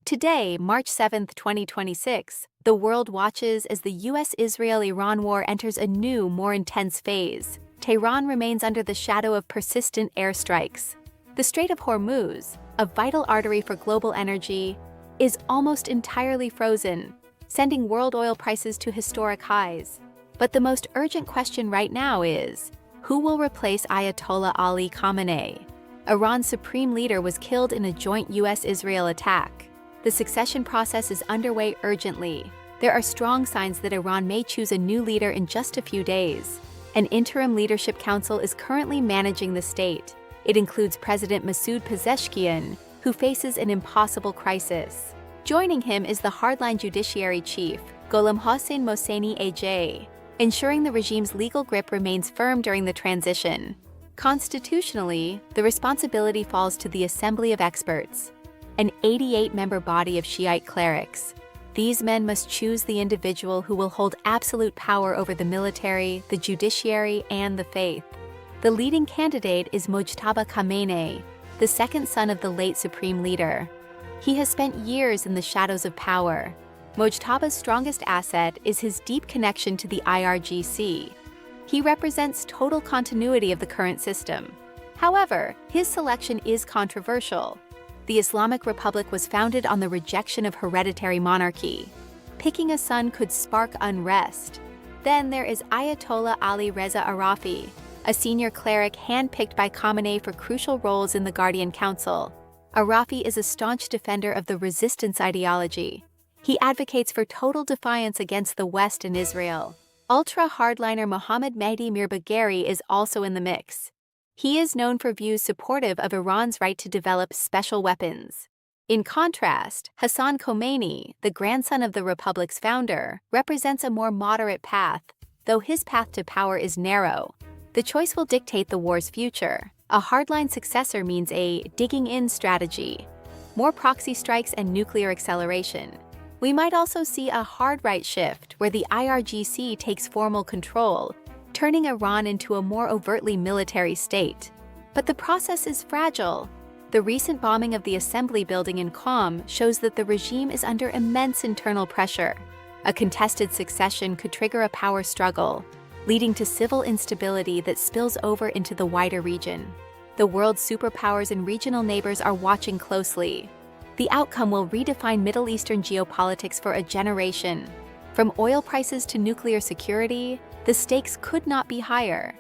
Today, March 7, 2026, the world watches as the US-Israel-Iran war enters a new, more intense phase. Tehran remains under the shadow of persistent airstrikes. The Strait of Hormuz, a vital artery for global energy, is almost entirely frozen, sending world oil prices to historic highs. But the most urgent question right now is, who will replace Ayatollah Ali Khamenei? Iran's supreme leader was killed in a joint US-Israel attack. The succession process is underway urgently. There are strong signs that Iran may choose a new leader in just a few days. An interim leadership council is currently managing the state. It includes President Masoud Pezeshkian, who faces an impossible crisis. Joining him is the hardline judiciary chief, Gholam Hossein Mohseni-Eje'i, ensuring the regime's legal grip remains firm during the transition. Constitutionally, the responsibility falls to the Assembly of Experts, an 88-member body of Shiite clerics. These men must choose the individual who will hold absolute power over the military, the judiciary, and the faith. The leading candidate is Mojtaba Khamenei, the second son of the late supreme leader. He has spent years in the shadows of power. Mojtaba's strongest asset is his deep connection to the IRGC. He represents total continuity of the current system. However, his selection is controversial. The Islamic Republic was founded on the rejection of hereditary monarchy. Picking a son could spark unrest. Then there is Ayatollah Ali Arafi, a senior cleric handpicked by Khamenei for crucial roles in the Guardian Council. Arafi is a staunch defender of the resistance ideology. He advocates for total defiance against the West and Israel. Ultra-hardliner Mohammad Mehdi is also in the mix. He is known for views supportive of Iran's right to develop special weapons. In contrast, Hassan Khomeini, the grandson of the Republic's founder, represents a more moderate path, though his path to power is narrow. The choice will dictate the war's future. A hardline successor means a digging-in strategy, more proxy strikes and nuclear acceleration. We might also see a hard-right shift where the IRGC takes formal control, turning Iran into a more overtly military state. But the process is fragile. The recent bombing of the assembly building in Qom shows that the regime is under immense internal pressure. A contested succession could trigger a power struggle, leading to civil instability that spills over into the wider region. The world's superpowers and regional neighbors are watching closely. The outcome will redefine Middle Eastern geopolitics for a generation. From oil prices to nuclear security, the stakes could not be higher.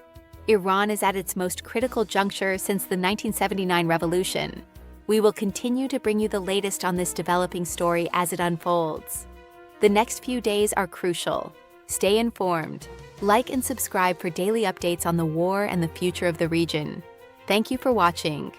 Iran is at its most critical juncture since the 1979 revolution. We will continue to bring you the latest on this developing story as it unfolds. The next few days are crucial. Stay informed. Like and subscribe for daily updates on the war and the future of the region. Thank you for watching.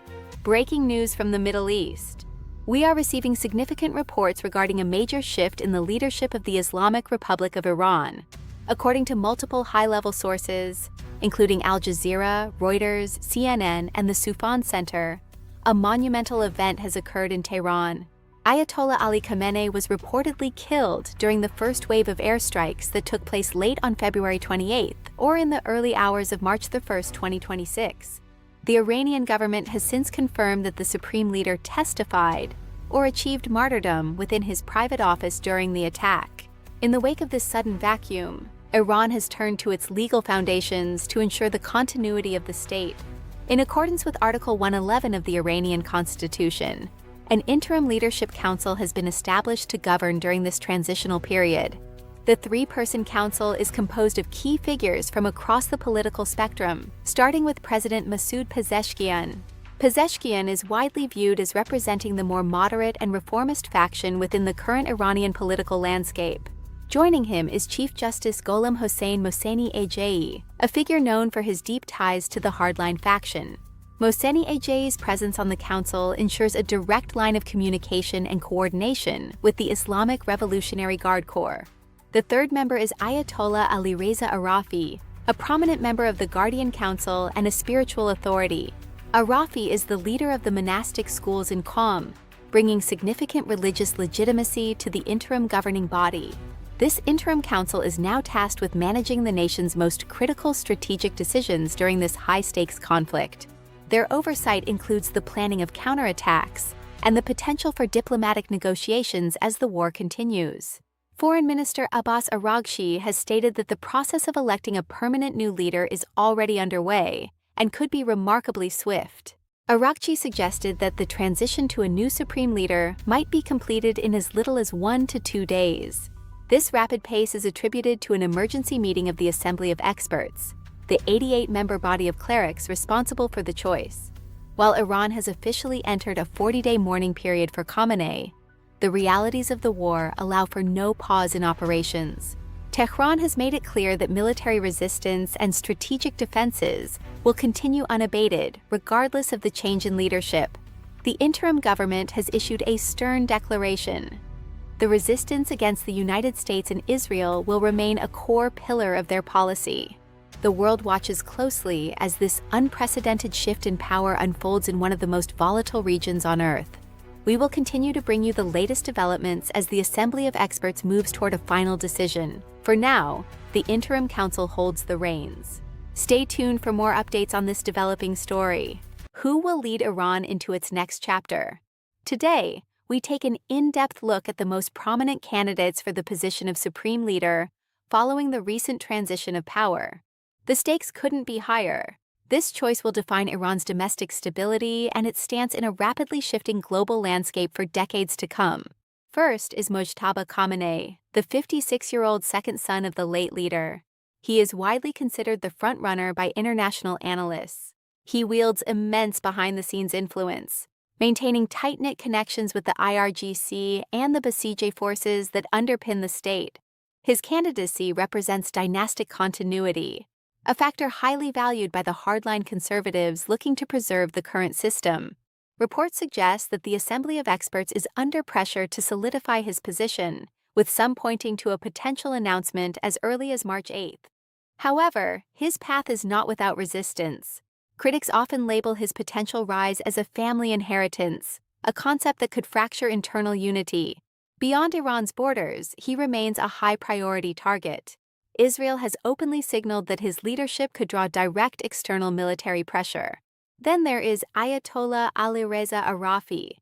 Breaking news from the Middle East. We are receiving significant reports regarding a major shift in the leadership of the Islamic Republic of Iran. According to multiple high-level sources, including Al Jazeera, Reuters, CNN, and the Sufan Center, a monumental event has occurred in Tehran. Ayatollah Ali Khamenei was reportedly killed during the first wave of airstrikes that took place late on February 28th or in the early hours of March 1, 2026. The Iranian government has since confirmed that the supreme leader testified or achieved martyrdom within his private office during the attack. In the wake of this sudden vacuum, Iran has turned to its legal foundations to ensure the continuity of the state. In accordance with Article 111 of the Iranian Constitution, an interim leadership council has been established to govern during this transitional period. The three-person council is composed of key figures from across the political spectrum, starting with President Masoud Pezeshkian. Pezeshkian is widely viewed as representing the more moderate and reformist faction within the current Iranian political landscape. Joining him is Chief Justice Gholam Hossein Mohseni-Eje'i, a figure known for his deep ties to the hardline faction. Mohseni-Eje'i's presence on the council ensures a direct line of communication and coordination with the Islamic Revolutionary Guard Corps. The third member is Ayatollah Ali Arafi, a prominent member of the Guardian Council and a spiritual authority. Arafi is the leader of the monastic schools in Qom, bringing significant religious legitimacy to the interim governing body. This interim council is now tasked with managing the nation's most critical strategic decisions during this high-stakes conflict. Their oversight includes the planning of counterattacks, and the potential for diplomatic negotiations as the war continues. Foreign Minister Abbas Araghchi has stated that the process of electing a permanent new leader is already underway and could be remarkably swift. Araghchi suggested that the transition to a new supreme leader might be completed in as little as 1 to 2 days. This rapid pace is attributed to an emergency meeting of the Assembly of Experts, the 88-member body of clerics responsible for the choice. While Iran has officially entered a 40-day mourning period for Khamenei, the realities of the war allow for no pause in operations. Tehran has made it clear that military resistance and strategic defenses will continue unabated regardless of the change in leadership. The interim government has issued a stern declaration. The resistance against the United States and Israel will remain a core pillar of their policy. The world watches closely as this unprecedented shift in power unfolds in one of the most volatile regions on Earth. We will continue to bring you the latest developments as the Assembly of Experts moves toward a final decision. For now, the Interim Council holds the reins. Stay tuned for more updates on this developing story. Who will lead Iran into its next chapter? Today, we take an in-depth look at the most prominent candidates for the position of Supreme Leader following the recent transition of power. The stakes couldn't be higher. This choice will define Iran's domestic stability and its stance in a rapidly shifting global landscape for decades to come. First is Mojtaba Khamenei, the 56-year-old second son of the late leader. He is widely considered the front-runner by international analysts. He wields immense behind-the-scenes influence, maintaining tight-knit connections with the IRGC and the Pezeshkian forces that underpin the state. His candidacy represents dynastic continuity, a factor highly valued by the hardline conservatives looking to preserve the current system. Reports suggest that the Assembly of Experts is under pressure to solidify his position, with some pointing to a potential announcement as early as March 8th. However, his path is not without resistance. Critics often label his potential rise as a family inheritance, a concept that could fracture internal unity. Beyond Iran's borders, he remains a high-priority target. Israel has openly signaled that his leadership could draw direct external military pressure. Then there is Ayatollah Ali Arafi.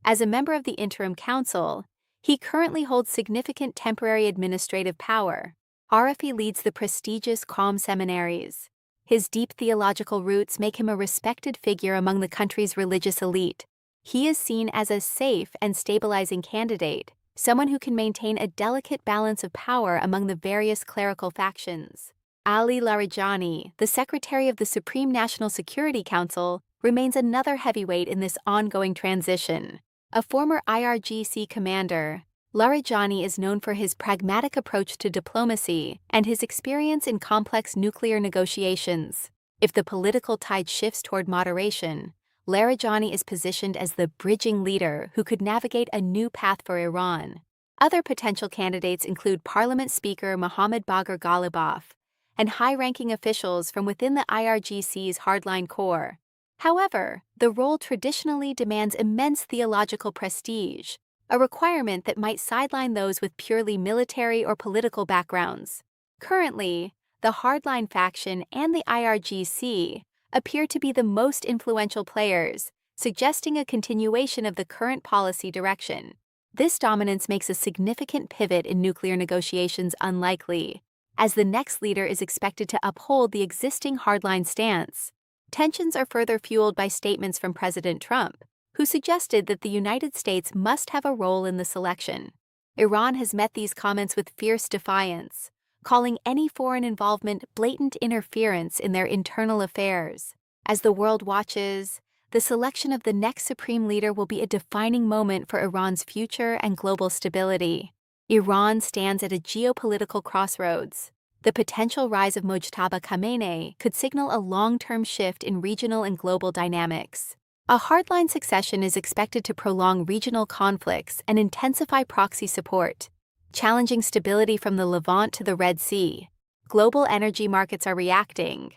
As a member of the Interim Council, he currently holds significant temporary administrative power. Arafi leads the prestigious Qom seminaries. His deep theological roots make him a respected figure among the country's religious elite. He is seen as a safe and stabilizing candidate, someone who can maintain a delicate balance of power among the various clerical factions. Ali Larijani, the Secretary of the Supreme National Security Council, remains another heavyweight in this ongoing transition. A former IRGC commander, Larijani is known for his pragmatic approach to diplomacy and his experience in complex nuclear negotiations. If the political tide shifts toward moderation, Larijani is positioned as the bridging leader who could navigate a new path for Iran. Other potential candidates include Parliament Speaker Mohammad Bagher Ghalibaf and high-ranking officials from within the IRGC's hardline core. However, the role traditionally demands immense theological prestige, a requirement that might sideline those with purely military or political backgrounds. Currently, the hardline faction and the IRGC appear to be the most influential players, suggesting a continuation of the current policy direction. This dominance makes a significant pivot in nuclear negotiations unlikely, as the next leader is expected to uphold the existing hardline stance. Tensions are further fueled by statements from President Trump, who suggested that the United States must have a role in the selection. Iran has met these comments with fierce defiance, calling any foreign involvement blatant interference in their internal affairs. As the world watches, the selection of the next supreme leader will be a defining moment for Iran's future and global stability. Iran stands at a geopolitical crossroads. The potential rise of Mojtaba Khamenei could signal a long-term shift in regional and global dynamics. A hardline succession is expected to prolong regional conflicts and intensify proxy support, challenging stability from the Levant to the Red Sea. Global energy markets are reacting.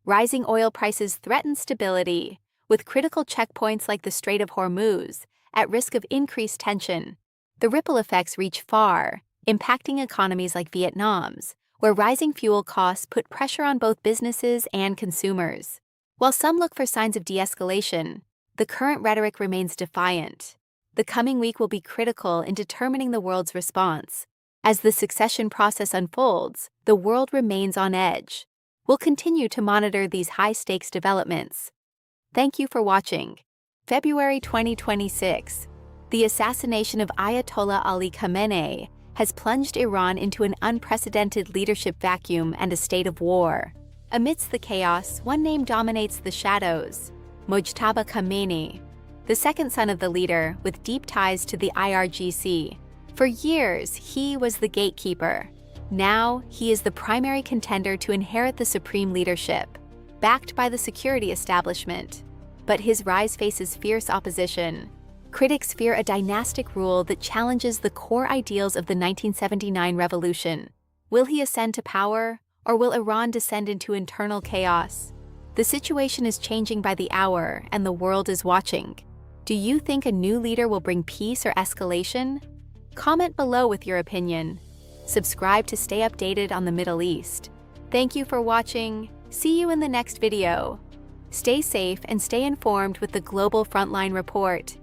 Rising oil prices threaten stability, with critical checkpoints like the Strait of Hormuz at risk of increased tension. The ripple effects reach far, impacting economies like Vietnam's, where rising fuel costs put pressure on both businesses and consumers. While some look for signs of de-escalation, the current rhetoric remains defiant. The coming week will be critical in determining the world's response. As the succession process unfolds, the world remains on edge. We'll continue to monitor these high-stakes developments. Thank you for watching. February 2026. The assassination of Ayatollah Ali Khamenei has plunged Iran into an unprecedented leadership vacuum and a state of war. Amidst the chaos, one name dominates the shadows: Mojtaba Khamenei, the second son of the leader with deep ties to the IRGC. For years, he was the gatekeeper. Now, he is the primary contender to inherit the supreme leadership, backed by the security establishment. But his rise faces fierce opposition. Critics fear a dynastic rule that challenges the core ideals of the 1979 revolution. Will he ascend to power, or will Iran descend into internal chaos? The situation is changing by the hour, and the world is watching. Do you think a new leader will bring peace or escalation? Comment below with your opinion. Subscribe to stay updated on the Middle East. Thank you for watching. See you in the next video. Stay safe and stay informed with the Global Frontline Report.